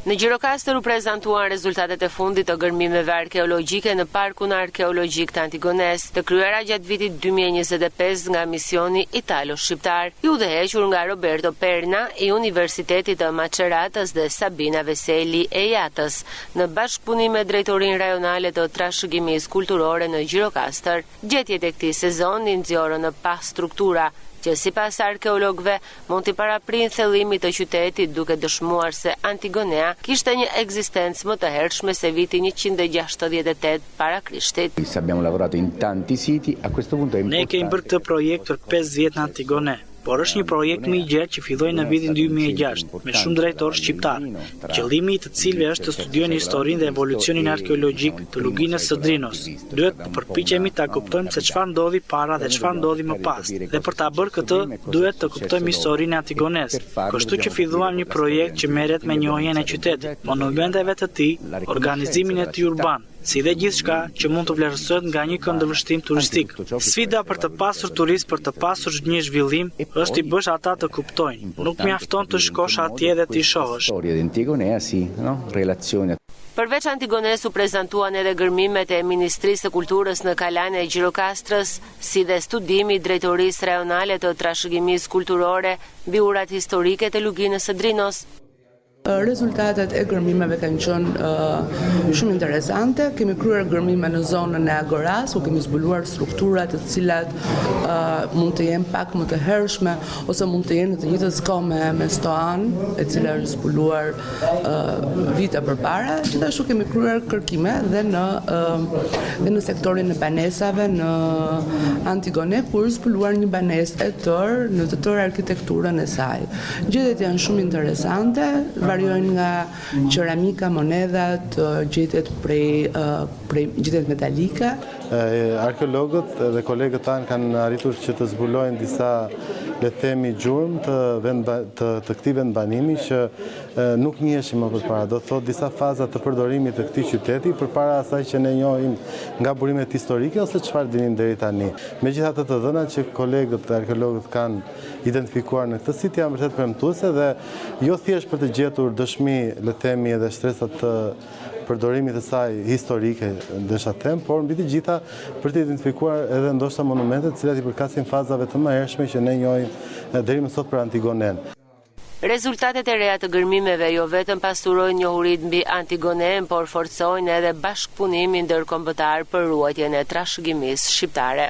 Në Gjirokastër u prezantuan rezultatet e fundit të gërmimeve arkeologjike në Parkun Arkeologjik të Antigones, të kryera gjatë vitit 2025 nga misioni italo-shqiptar, i udhëhequr nga Roberto Perna i Universitetit të Maceratës dhe Sabina Veseli e Jatës, në bashkëpunim me Drejtorinë Rajonale të Trashëgimisë Kulturore në Gjirokastër. Gjetjet e këtij sezoni nxjerrën në pa struktura, që sipas arkeologëve mund t'i paraprinë thellimit të qytetit, duke dëshmuar se Antigonea kishte një ekzistencë më të hershme se viti 168 para Krishtit. Ne kemi bërë këtë projekt për 5 vjet në Antigone, por është një projekt më i gjatë që filloi në vitin 2006 me shumë drejtorë shqiptar, qëllimi i të cilëve është të studiojnë historinë dhe evolucionin arkeologjik të luginës së Drinos. Duhet të përpiqemi ta kuptojmë se çfarë ndodhi para dhe çfarë ndodhi më pas. Dhe për ta bërë këtë, duhet të kuptojmë historinë e Antigones. Kështu që filluam një projekt që merret me njohjen e qytetit, monumenteve të tij, organizimin e tij urban, si dhe gjithçka që mund të vlerësohet nga një këndvështrim turistik. Sfida për të pasur turist, për të pasur një zhvillim, është i bësh ata të kuptojnë. Nuk mjafton të shkosh atje dhe t'i shohësh. Përveç Antigones u prezantuan edhe gërmimet e Ministrisë së Kulturës në Kalan e Gjirokastrës, si dhe studimi i Drejtorisë Rajonale të Trashëgimisë Kulturore mbi urat historike të luginës së Drinos. Rezultatet e gërmimeve kanë qenë shumë interesante. Kemi kryer gërmime në zonën e Agoras, ku kemi zbuluar struktura të cilat mund të jenë pak më të hershme ose mund të jenë të njëjtës kohë me Stoan, e cila është zbuluar vite përpara. Gjithashtu kemi kryer kërkime dhe në sektorin e banesave në Antigone, ku është zbuluar një banesë e tërë në të tërë arkitekturën e saj. Gjetjet janë shumë interesante. Variojnë nga qeramika, monedat, gjetjet prej gjetjet metalike. Arkeologët dhe kolegët tanë kanë arritur që të zbulojnë disa, le të themi, gjurmë të këtij vendbanimi që nuk njiheshin më përpara. Do të thotë disa faza të përdorimit të këtij qyteti përpara asaj që ne njohim nga burimet historike ose çfarë dinim deri tani. Megjithatë të dhënat që kolegët dhe arkeologët kanë identifikuar në këtë sit janë vërtet premtuese dhe jo thjesht për të gjetur dëshmi, le të themi, edhe shtresat të përdorimit të saj historike, desha them, por mbi të gjitha për të identifikuar edhe ndoshta monumentet të cilat i përkasin fazave të mëhershme që ne njohim deri më sot për Antigonen. Rezultatet e reja të gërmimeve jo vetëm pasurojnë njohurinë mbi Antigonen, por forcojnë edhe bashkëpunimin ndërkombëtar për ruajtjen e trashëgimisë shqiptare.